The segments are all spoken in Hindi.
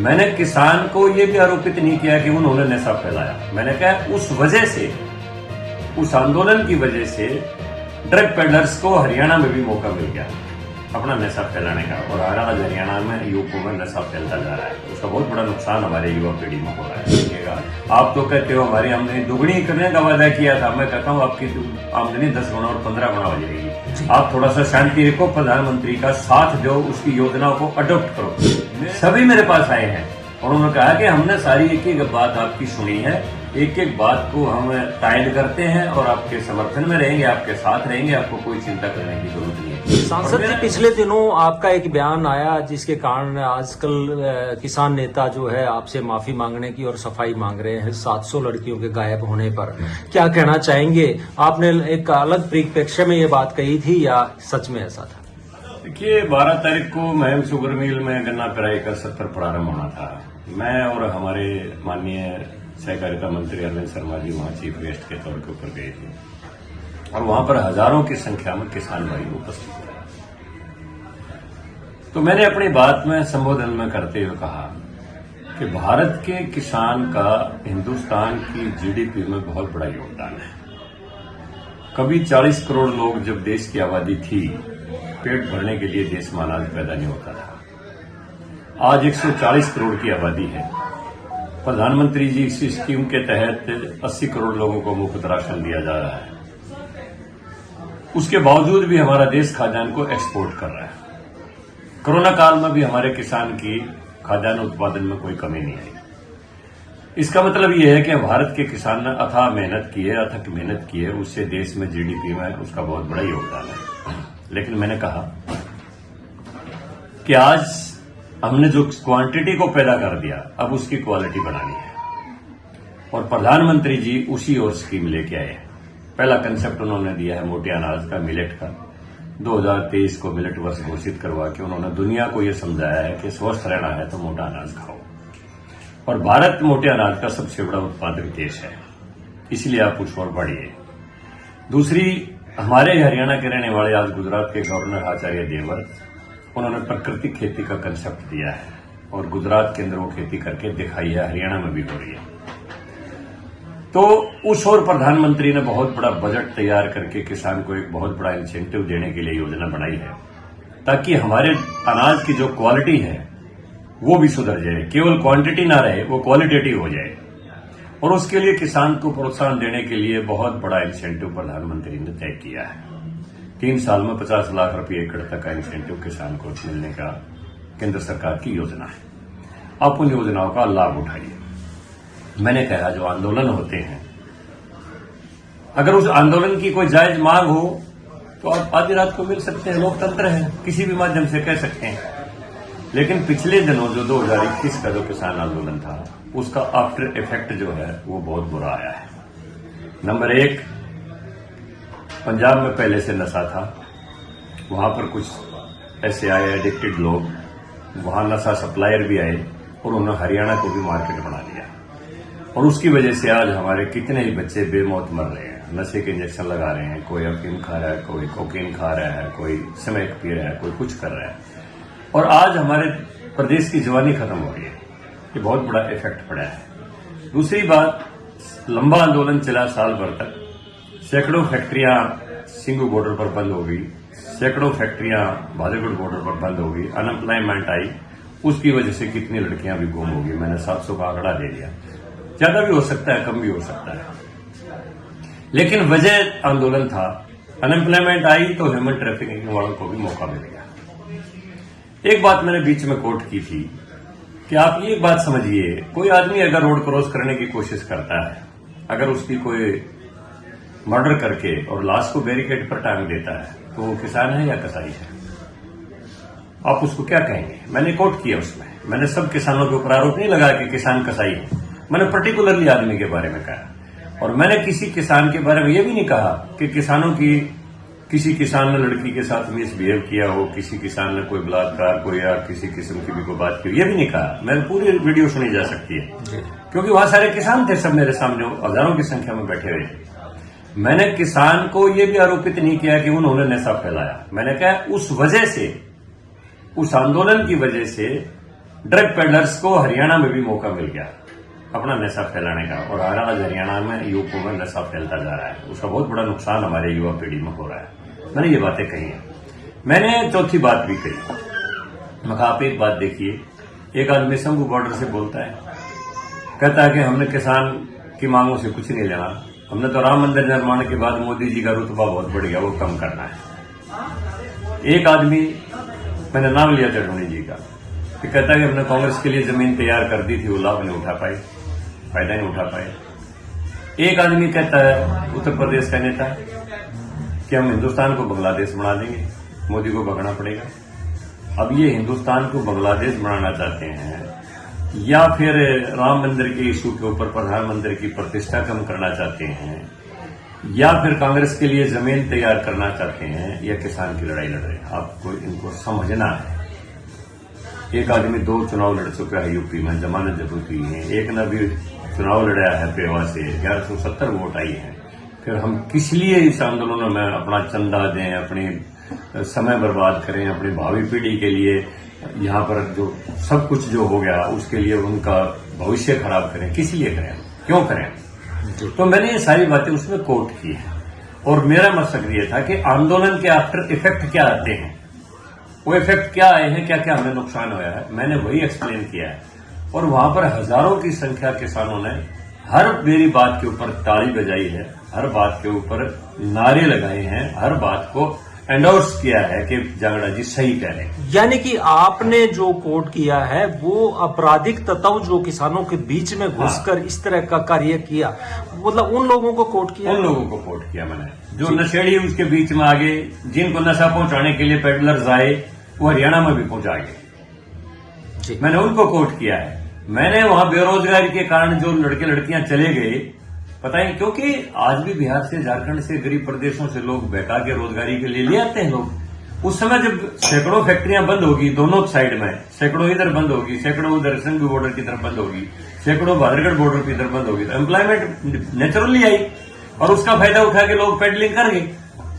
मैंने किसान को यह भी आरोपित नहीं किया कि उन्होंने नशा फैलाया। मैंने कहा उस वजह से, उस आंदोलन की वजह से ड्रग पेडलर्स को हरियाणा में भी मौका मिल गया अपना नशा फैलाने का, और आज हरियाणा में युवकों में नशा फैलता जा रहा है। उसका बहुत बड़ा नुकसान हमारे युवा पीढ़ी में हो रहा है। देखिएगा, आप तो कहते हो हमारी आमदनी दुगनी करने का वादा किया था, मैं कहता हूँ आपकी आमदनी 10 गुना और 15 गुना हो जाएगी। आप थोड़ा सा शांति रखो, प्रधानमंत्री का साथ दो, उसकी योजनाओं को अडॉप्ट करो। सभी मेरे पास आए हैं और उन्होंने कहा कि हमने सारी एक एक बात आपकी सुनी है, एक एक बात को हम टाइड करते हैं और आपके समर्थन में रहेंगे, आपके साथ रहेंगे, आपको कोई चिंता करने की जरूरत नहीं है। सांसद जी, पिछले दिनों आपका एक बयान आया जिसके कारण आजकल किसान नेता जो है आपसे माफी मांगने की और सफाई मांग रहे हैं 700 लड़कियों के गायब होने पर। क्या कहना चाहेंगे? आपने एक अलग परिप्रेक्ष्य में ये बात कही थी या सच में ऐसा था? देखिए, 12 तारीख को महम शुगर मिल में गन्ना पेराई का सत्र प्रारंभ होना था। मैं और हमारे माननीय सहकारिता मंत्री अरविंद शर्मा जी वहां चीफ गेस्ट के तौर के ऊपर गए थे और वहां पर हजारों की संख्या में किसान भाई उपस्थित थे। तो मैंने अपनी बात में संबोधन में करते हुए कहा कि भारत के किसान का हिंदुस्तान की जीडीपी में बहुत बड़ा योगदान है। कभी 40 करोड़ लोग जब देश की आबादी थी, पेट भरने के लिए देश में अनाज पैदा नहीं होता था। आज 140 करोड़ की आबादी है। प्रधानमंत्री जी इस स्कीम के तहत 80 करोड़ लोगों को मुफ्त राशन दिया जा रहा है। उसके बावजूद भी हमारा देश खाद्यान्न को एक्सपोर्ट कर रहा है। कोरोना काल में भी हमारे किसान की खाद्यान्न उत्पादन में कोई कमी नहीं आई। इसका मतलब यह है कि भारत के किसान ने अथक मेहनत की है, उससे देश में जीडीपी में उसका बहुत बड़ा योगदान है। लेकिन मैंने कहा कि आज हमने जो क्वांटिटी को पैदा कर दिया, अब उसकी क्वालिटी बनानी है और प्रधानमंत्री जी उसी और स्कीम लेके आए। पहला कंसेप्ट उन्होंने दिया है मोटे अनाज का, मिलेट का। 2023 को मिलेट वर्ष घोषित करवा के उन्होंने दुनिया को यह समझाया है कि स्वस्थ रहना है तो मोटा अनाज खाओ, और भारत मोटे अनाज का सबसे बड़ा उत्पादक देश है, इसलिए आप उस ओर बढ़िए। दूसरी, हमारे हरियाणा के रहने वाले आज गुजरात के गवर्नर आचार्य देवव्रत, उन्होंने प्राकृतिक खेती का कंसेप्ट दिया है और गुजरात के अंदर वो खेती करके दिखाई है, हरियाणा में भी हो रही है। तो उस ओर प्रधानमंत्री ने बहुत बड़ा बजट तैयार करके किसान को एक बहुत बड़ा इंसेंटिव देने के लिए योजना बनाई है, ताकि हमारे अनाज की जो क्वालिटी है वो भी सुधर जाए, केवल क्वांटिटी ना रहे, वो क्वालिटेटिव हो जाए। और उसके लिए किसान को प्रोत्साहन देने के लिए बहुत बड़ा इंसेंटिव प्रधानमंत्री ने तय किया है। 3 साल में 50 लाख रुपए एकड़ तक का इंसेंटिव किसान को मिलने का केंद्र सरकार की योजना है। आप उन योजनाओं का लाभ उठाइए। मैंने कहा, जो आंदोलन होते हैं, अगर उस आंदोलन की कोई जायज मांग हो तो आप आधी रात को मिल सकते हैं, लोकतंत्र है, किसी भी माध्यम से कह सकते हैं। लेकिन पिछले दिनों जो 2021 का जो किसान आंदोलन था, उसका आफ्टर इफेक्ट जो है वो बहुत बुरा आया है। नंबर 1, पंजाब में पहले से नशा था, वहां पर कुछ ऐसे आए एडिक्टेड लोग, वहां नशा सप्लायर भी आए और उन्होंने हरियाणा को भी मार्केट बना लिया, और उसकी वजह से आज हमारे कितने ही बच्चे बेमौत मर रहे हैं। नशे के इंजेक्शन लगा रहे हैं, कोई अफीम खा रहा है, कोई कोकीन खा रहा है, कोई स्मैक पी रहा है, कोई कुछ कर रहा है, और आज हमारे प्रदेश की जवानी खत्म हो रही है। ये बहुत बड़ा इफेक्ट पड़ा है। दूसरी बात, लंबा आंदोलन चला साल भर तक, सैकड़ों फैक्ट्रियां सिंगू बॉर्डर पर बंद हो गई, सैकड़ों फैक्ट्रियां भादरगढ़ बॉर्डर पर बंद हो गई, अनएम्प्लॉयमेंट आई, उसकी वजह से कितनी लड़कियां भी गुम हो गई। मैंने 700 का आंकड़ा दे दिया, ज्यादा भी हो सकता है, कम भी हो सकता है, लेकिन वजह आंदोलन था। अनएम्प्लॉयमेंट आई तो ह्यूमन ट्रैफिकिंग वालों को भी मौका मिल गया। एक बात मैंने बीच में कोट की थी कि आप ये बात समझिए, कोई आदमी अगर रोड क्रॉस करने की कोशिश करता है, अगर उसकी कोई मर्डर करके और लाश को बैरिकेड पर टांग देता है, तो वो किसान है या कसाई है? आप उसको क्या कहेंगे? मैंने कोट किया उसमें, मैंने सब किसानों के ऊपर आरोप नहीं लगाया कि किसान कसाई है, मैंने पर्टिकुलरली आदमी के बारे में कहा। और मैंने किसी किसान के बारे में यह भी नहीं कहा कि किसी किसान ने लड़की के साथ मिसबिहेव किया हो, किसी किसान ने कोई बलात्कार को या किसी किस्म की भी कोई बात की हो, यह भी नहीं कहा। मैंने पूरी वीडियो सुनी जा सकती है, क्योंकि वहां सारे किसान थे, सब मेरे सामने हजारों की संख्या में बैठे हुए थे। मैंने किसान को यह भी आरोपित नहीं किया कि उन्होंने नशा फैलाया। मैंने कहा उस वजह से, उस आंदोलन की वजह से ड्रग पेडलर्स को हरियाणा में भी मौका मिल गया अपना नशा फैलाने का, और आज हरियाणा में युवकों में नशा फैलता जा रहा है। उसका बहुत बड़ा नुकसान हमारे युवा पीढ़ी में हो रहा है। मैंने ये बातें कही हैं। मैंने चौथी बात भी कही, मैं कहा आप एक बात देखिए, एक आदमी शंभू बॉर्डर से बोलता है, कहता है कि हमने किसान की मांगों से कुछ नहीं लेना, हमने तो राम मंदिर निर्माण के बाद मोदी जी का रुतबा बहुत बढ़ गया, वो कम करना है। एक आदमी, मैंने नाम लिया चढ़ोनी जी का, कि कहता है कि हमने कांग्रेस के लिए जमीन तैयार कर दी थी, वो लाभ नहीं उठा पाए, फायदा नहीं उठा पाए। एक आदमी कहता है उत्तर प्रदेश का नेता कि हम हिंदुस्तान को बांग्लादेश बना देंगे, मोदी को भगना पड़ेगा। अब ये हिंदुस्तान को बांग्लादेश बनाना चाहते हैं या फिर राम मंदिर के इशू के ऊपर प्रधानमंत्री की प्रतिष्ठा कम करना चाहते हैं, या फिर कांग्रेस के लिए जमीन तैयार करना चाहते हैं, या किसान की लड़ाई लड़ रहे हैं। आपको इनको समझना है। एक आदमी 2 चुनाव लड़ चुका है यूपी में, जमानत जब्त हुई है। एक ने भी चुनाव लड़ा है पेवा से, 1170 वोट आई है। फिर हम किस लिए इस आंदोलनों में अपना चंदा दें, अपनी समय बर्बाद करें, अपनी भावी पीढ़ी के लिए यहाँ पर जो सब कुछ जो हो गया उसके लिए उनका भविष्य खराब करें? किस लिए करें, क्यों करें? तो मैंने ये सारी बातें उसमें कोट की है, और मेरा मकसद ये था कि आंदोलन के आफ्टर इफेक्ट क्या आते हैं, वो इफेक्ट क्या आए हैं, क्या क्या हमें नुकसान हुआ है, मैंने वही एक्सप्लेन किया है। और वहां पर हजारों की संख्या किसानों ने हर मेरी बात के ऊपर ताली बजाई है, हर बात के ऊपर नारे लगाए हैं, हर बात को एंडोर्स किया है कि जांगड़ा जी सही कह रहे हैं। यानी कि आपने जो कोट किया है वो आपराधिक तत्व जो किसानों के बीच में घुसकर इस तरह का कार्य किया, मतलब उन लोगों को कोट किया, उन लोगों को कोट किया मैंने, जो नशेड़ी उसके बीच में आगे, जिनको नशा पहुंचाने के लिए पेडलर्स आए, वो हरियाणा में भी पहुंचा गए, मैंने उनको कोट किया है। मैंने वहां बेरोजगारी के कारण जो लड़के लड़कियां चले गए, पता है, क्योंकि आज भी बिहार से, झारखंड से, गरीब प्रदेशों से लोग बहका के रोजगारी के लिए ले आते हैं लोग। उस समय जब सैकड़ों फैक्ट्रियां बंद होगी दोनों साइड में, सैकड़ों इधर बंद होगी, सैकड़ों उधर शंभू बॉर्डर की तरफ बंद होगी, सैकड़ों बहादुरगढ़ बॉर्डर की तरफ बंद होगी, तो एम्प्लॉयमेंट नेचुरली आई और उसका फायदा उठा के लोग पेडलिंग कर गए।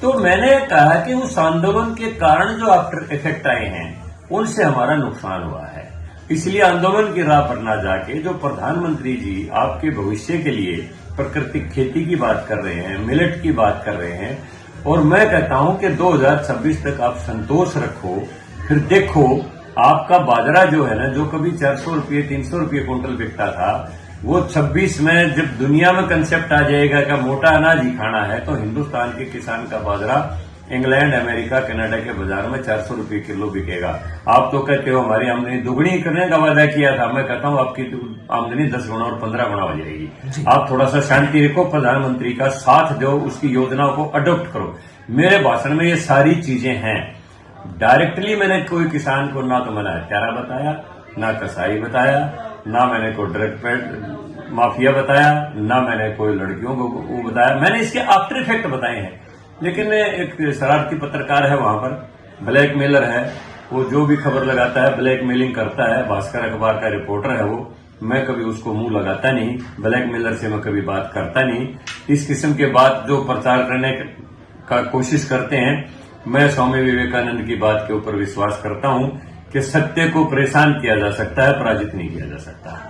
तो मैंने कहा कि उस आंदोलन के कारण जो आफ्टर इफेक्ट आए हैं उनसे हमारा नुकसान हुआ है, इसलिए आंदोलन की राह पर ना जाके जो प्रधानमंत्री जी आपके भविष्य के लिए प्राकृतिक खेती की बात कर रहे हैं, मिलेट की बात कर रहे हैं, और मैं कहता हूं कि 2026 तक आप संतोष रखो, फिर देखो आपका बाजरा जो है ना, जो कभी 400 रुपये 300 रुपये क्विंटल बिकता था, वो 26 में जब दुनिया में कंसेप्ट आ जाएगा कि मोटा अनाज ही खाना है, तो हिंदुस्तान के किसान का बाजरा इंग्लैंड, अमेरिका, कनाडा के बाजार में 400 रुपये किलो बिकेगा। आप तो कहते हो हमारी आमदनी दुगनी करने का वादा किया था, मैं कहता हूं आपकी आमदनी 10 गुना और 15 गुना हो जाएगी। आप थोड़ा सा शांति रखो, प्रधानमंत्री का साथ दो, उसकी योजनाओं को अडॉप्ट करो। मेरे भाषण में ये सारी चीजें हैं। डायरेक्टली मैंने कोई किसान को ना तो मैंने हत्यारा बताया, ना कसाई बताया, ना मैंने कोई ड्रग माफिया बताया, ना मैंने कोई लड़कियों को वो बताया। मैंने इसके आफ्टर इफेक्ट बताए हैं, लेकिन एक शरारती पत्रकार है वहां पर, ब्लैकमेलर है, वो जो भी खबर लगाता है ब्लैकमेलिंग करता है, भास्कर अखबार का रिपोर्टर है वो, मैं कभी उसको मुंह लगाता नहीं, ब्लैकमेलर से मैं कभी बात करता नहीं। इस किस्म के बात जो प्रचार करने का कोशिश करते हैं, मैं स्वामी विवेकानंद की बात के ऊपर विश्वास करता हूं कि सत्य को परेशान किया जा सकता है, पराजित नहीं किया जा सकता।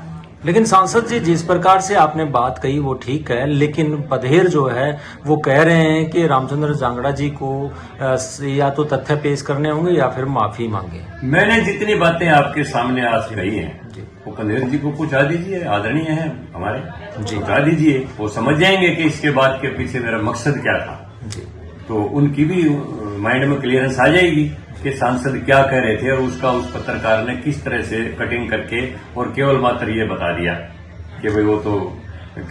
लेकिन सांसद जी, जिस प्रकार से आपने बात कही वो ठीक है, लेकिन पधेर जो है वो कह रहे हैं कि रामचंद्र जांगड़ा जी को या तो तथ्य पेश करने होंगे या फिर माफी मांगे। मैंने जितनी बातें आपके सामने आज कही हैं वो पधेर जी को पूछा दीजिए, आदरणीय है हमारे, पूछा दीजिए, वो समझ जाएंगे कि इसके बाद के पीछे मेरा मकसद क्या था। तो उनकी भी माइंड में क्लियरेंस आ जाएगी कि सांसद क्या कह रहे थे और उसका उस पत्रकार ने किस तरह से कटिंग करके और केवल मात्र ये बता दिया कि भाई वो तो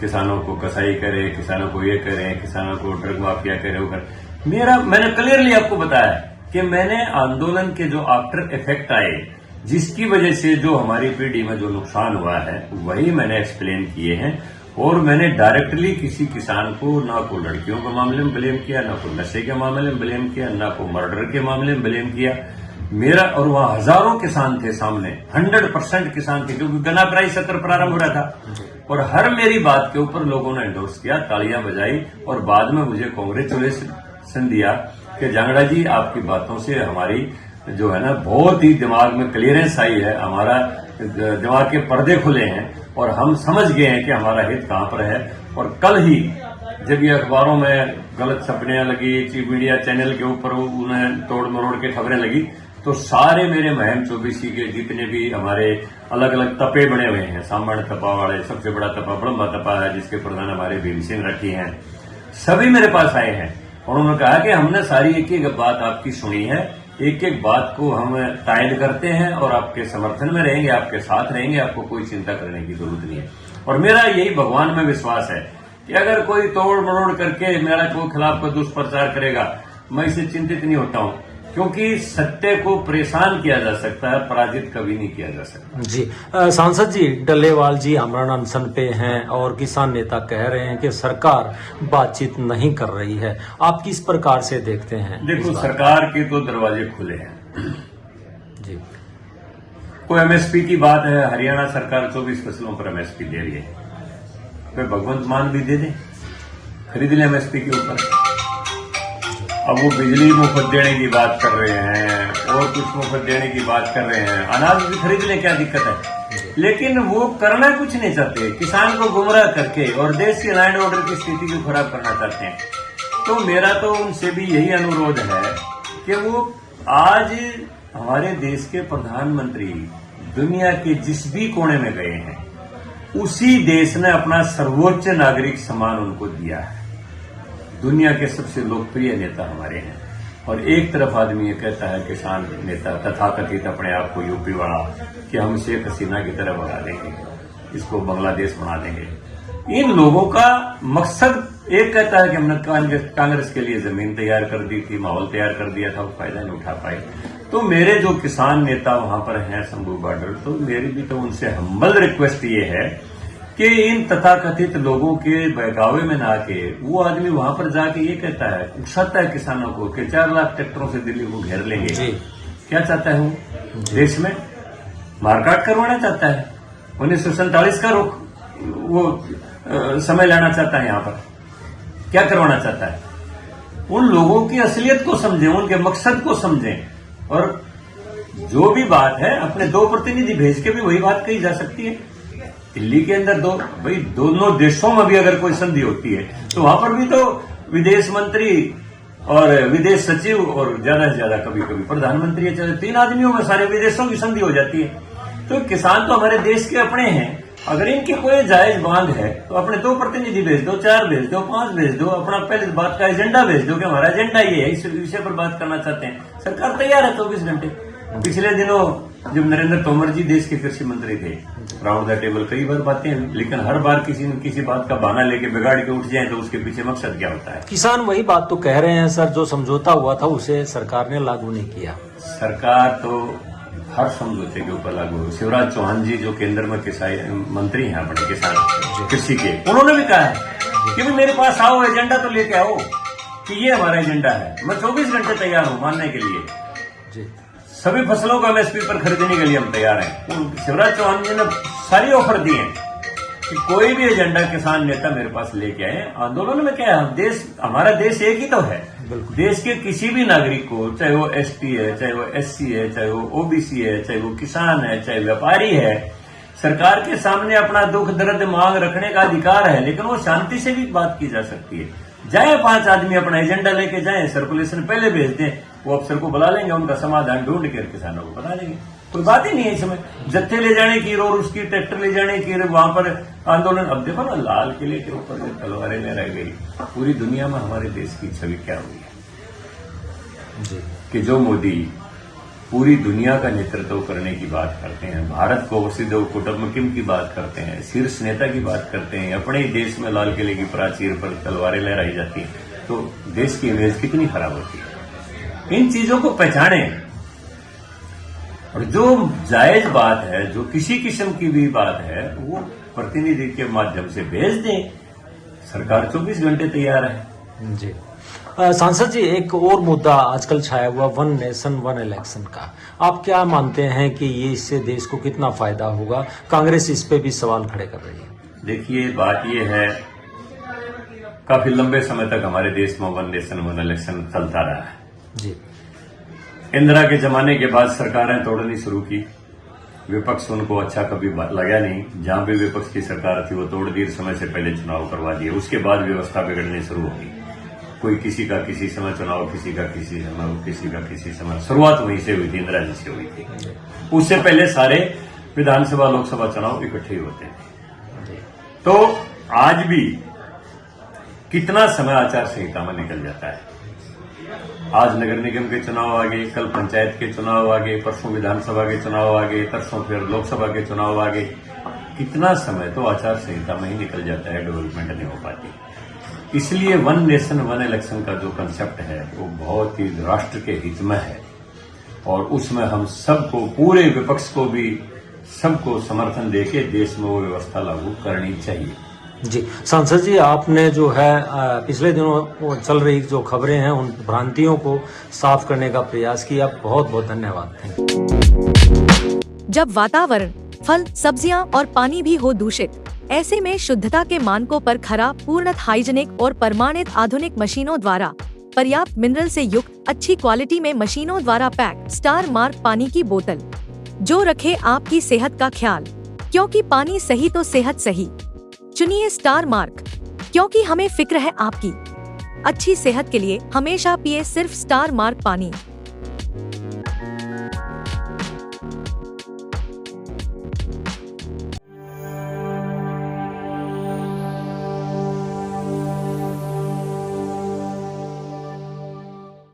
किसानों को कसाई करे, किसानों को ये करे, किसानों को ड्रग माफिया करे, वो करे। मैंने क्लियरली आपको बताया कि मैंने आंदोलन के जो आफ्टर इफेक्ट आए, जिसकी वजह से जो हमारी पीढ़ी में जो नुकसान हुआ है, वही मैंने एक्सप्लेन किए हैं। और मैंने डायरेक्टली किसी किसान को, ना को लड़कियों के मामले में ब्लेम किया, ना को नशे के मामले में ब्लेम किया, ना को मर्डर के मामले में ब्लेम किया। मेरा और वहां हजारों किसान थे सामने, 100% किसान थे, क्योंकि गना प्राइस सत्र प्रारंभ हो रहा था और हर मेरी बात के ऊपर लोगों ने एंडोर्स किया, तालियां बजाई और बाद में मुझे कांग्रेचुलेशन दिया कि जांगड़ा जी आपकी बातों से हमारी जो है ना बहुत ही दिमाग में क्लियरेंस आई है, हमारा दिमाग के पर्दे खुले हैं और हम समझ गए हैं कि हमारा हित कहां पर है। और कल ही जब ये अखबारों में गलत छपनियां लगी, चीफ मीडिया चैनल के ऊपर उन्हें तोड़ मरोड़ के खबरें लगी, तो सारे मेरे महम 24 के जितने भी हमारे अलग अलग तपे बने हुए हैं, सामान्य तपा वाले, सबसे बड़ा तपा बड़म्बा तपा है जिसके प्रधान हमारे भीम सिंह राठी हैं, सभी मेरे पास आए हैं और उन्होंने कहा कि हमने सारी एक एक बात आपकी सुनी है, एक एक बात को हम तायद करते हैं और आपके समर्थन में रहेंगे, आपके साथ रहेंगे, आपको कोई चिंता करने की जरूरत नहीं है। और मेरा यही भगवान में विश्वास है कि अगर कोई तोड़ मरोड़ करके मेरा कोई खिलाफ कोई दुष्प्रचार करेगा, मैं इससे चिंतित नहीं होता हूं, क्योंकि सत्य को परेशान किया जा सकता है, पराजित कभी नहीं किया जा सकता। जी सांसद जी, डल्लेवाल जी आमरण अनशन पे हैं और किसान नेता कह रहे हैं कि सरकार बातचीत नहीं कर रही है, आप किस प्रकार से देखते हैं? देखो, सरकार के तो दरवाजे खुले हैं जी। कोई एमएसपी की बात है, हरियाणा सरकार 24 फसलों पर एमएसपी दे रही है, कोई भगवंत मान भी दे दे, खरीद ले एमएसपी के ऊपर। अब वो बिजली मुफ्त देने की बात कर रहे हैं और कुछ मुफ्त देने की बात कर रहे हैं, अनाज भी खरीद ले, क्या दिक्कत है? लेकिन वो करना कुछ नहीं चाहते, किसान को गुमराह करके और देश की लैंड ऑर्डर की स्थिति को खराब करना चाहते हैं। तो मेरा तो उनसे भी यही अनुरोध है कि वो आज हमारे देश के प्रधानमंत्री दुनिया के जिस भी कोने में गए हैं, उसी देश ने अपना सर्वोच्च नागरिक सम्मान उनको दिया है। दुनिया के सबसे लोकप्रिय नेता हमारे हैं और एक तरफ आदमी ये कहता है, किसान नेता तथाकथित अपने आप को यूपी वाला, कि हम शेख हसीना की तरह बना देंगे, इसको बांग्लादेश बना देंगे। इन लोगों का मकसद एक कहता है कि हमने कांग्रेस के लिए जमीन तैयार कर दी थी, माहौल तैयार कर दिया था, वो फायदा नहीं उठा पाए। तो मेरे जो किसान नेता वहां पर हैं शंभू बॉर्डर, तो मेरी भी तो उनसे हम्बल रिक्वेस्ट ये है कि इन तथाकथित लोगों के बहकावे में ना आके वो आदमी वहां पर जाके ये कहता है, उकसाता है किसानों को कि 4 लाख ट्रैक्टरों से दिल्ली को घेर लेंगे। क्या चाहता है वो? देश में मारकाट करवाना चाहता है, 1947 का वो समय लाना चाहता है। यहां पर क्या करवाना चाहता है? उन लोगों की असलियत को समझें, उनके मकसद को समझें, और जो भी बात है अपने 2 प्रतिनिधि भेज के भी वही बात कही जा सकती है। दिल्ली के अंदर दोनों देशों में भी अगर कोई संधि होती है तो वहां पर भी तो विदेश मंत्री और विदेश सचिव और ज्यादा से ज्यादा कभी कभी प्रधानमंत्री, 3 आदमियों में सारे विदेशों की संधि हो जाती है। तो किसान तो हमारे देश के अपने हैं, अगर इनकी कोई जायज मांग है तो अपने 2 प्रतिनिधि भेज दो, 4 भेज दो, 5 भेज दो, अपना पहले बात का एजेंडा भेज दो कि हमारा एजेंडा ये है, इस विषय पर बात करना चाहते हैं। सरकार तैयार है 24 घंटे। पिछले दिनों जब नरेंद्र तोमर जी देश के कृषि मंत्री थे, राउंड द टेबल कई बार बातें हैं, लेकिन हर बार किसी न किसी बात का बहाना लेके बिगाड़ के उठ जाए तो उसके पीछे मकसद क्या होता है? किसान वही बात तो कह रहे हैं सर, जो समझौता हुआ था उसे सरकार ने लागू नहीं किया। सरकार तो हर समझौते के ऊपर लागू है। शिवराज चौहान जी जो केंद्र में मंत्री हैं अपने किसान कृषि के, उन्होंने भी कहा है कि भाई मेरे पास आओ, एजेंडा तो लेके आओ कि ये हमारा एजेंडा है, मैं 24 घंटे तैयार हूं मानने के लिए जी। सभी फसलों को एमएसपी पर खरीदने के लिए हम तैयार हैं। शिवराज चौहान जी ने सारी ऑफर दी है कि कोई भी एजेंडा किसान नेता मेरे पास लेके आए। आंदोलन में क्या है, देश हमारा देश एक ही तो है। देश के किसी भी नागरिक को, चाहे वो एसटी है, चाहे वो एससी है, चाहे वो ओबीसी है, चाहे वो किसान है, चाहे व्यापारी है, सरकार के सामने अपना दुख दर्द मांग रखने का अधिकार है, लेकिन वो शांति से भी बात की जा सकती है। जाए 5 आदमी अपना एजेंडा लेके जाए, सर्कुलेशन पहले भेज दें, वो अफसर को बुला लेंगे, उनका समाधान ढूंढ कर किसानों को बता देंगे। कोई बात ही नहीं है इसमें जत्थे ले जाने की और उसकी ट्रैक्टर ले जाने की, वहां पर आंदोलन। अब देखो ना, लाल किले के ऊपर जो तलवारें लहराई गई, पूरी दुनिया में हमारे देश की छवि क्या हुई है कि जो मोदी पूरी दुनिया का नेतृत्व करने की बात करते हैं, भारत को वसुधैव कुटुंबकम की बात करते हैं, शीर्ष नेता की बात करते हैं, अपने ही देश में लाल किले की प्राचीर पर तलवारें लहराई जाती हैं, तो देश की इमेज कितनी खराब होती है। इन चीजों को पहचाने और जो जायज बात है, जो किसी किस्म की भी बात है, वो प्रतिनिधि के माध्यम से भेज दें। सरकार 24 घंटे तैयार है जी। सांसद जी, एक और मुद्दा आजकल छाया हुआ 1 नेशन 1 इलेक्शन का, आप क्या मानते हैं कि ये इससे देश को कितना फायदा होगा? कांग्रेस इस पे भी सवाल खड़े कर रही है। देखिए, बात ये है, काफी लंबे समय तक हमारे देश में 1 नेशन 1 इलेक्शन चलता रहा है जी। इंदिरा के जमाने के बाद सरकारें तोड़नी शुरू की विपक्ष उनको अच्छा कभी लगा नहीं। जहां भी विपक्ष की सरकार थी वो तोड़ देर समय से पहले चुनाव करवा दिए, उसके बाद व्यवस्था बिगड़नी शुरू होगी। कोई किसी का किसी समय चुनाव, किसी का किसी समय, किसी का किसी समय। शुरुआत वहीं से हुई थी, इंदिरा जी से हुई थी। उससे पहले सारे विधानसभा लोकसभा चुनाव इकट्ठे ही होते थे। तो आज भी कितना समय आचार संहिता में निकल जाता है। आज नगर निगम के चुनाव आ गए, कल पंचायत के चुनाव आ गए, परसों विधानसभा के चुनाव आ गए, परसों फिर लोकसभा के चुनाव आ गए। कितना समय तो आचार संहिता में ही निकल जाता है, डेवलपमेंट नहीं हो पाती। इसलिए वन नेशन वन इलेक्शन का जो कंसेप्ट है वो बहुत ही राष्ट्र के हित में है और उसमें हम सबको, पूरे विपक्ष को भी, सबको समर्थन देके देश में वो व्यवस्था लागू करनी चाहिए। जी सांसद जी, आपने जो है पिछले दिनों चल रही जो खबरें हैं उन भ्रांतियों को साफ करने का प्रयास किया। बहुत बहुत धन्यवाद। जब वातावरण, फल, सब्जियां और पानी भी हो दूषित, ऐसे में शुद्धता के मानकों पर खरा, पूर्णतः हाइजेनिक और प्रमाणित आधुनिक मशीनों द्वारा पर्याप्त मिनरल से युक्त अच्छी क्वालिटी में मशीनों द्वारा पैक स्टार मार्क पानी की बोतल, जो रखे आपकी सेहत का ख्याल, क्योंकि पानी सही तो सेहत सही। चुनिए स्टार मार्क, क्योंकि हमें फिक्र है आपकी अच्छी सेहत के लिए। हमेशा पिए सिर्फ स्टार मार्क पानी।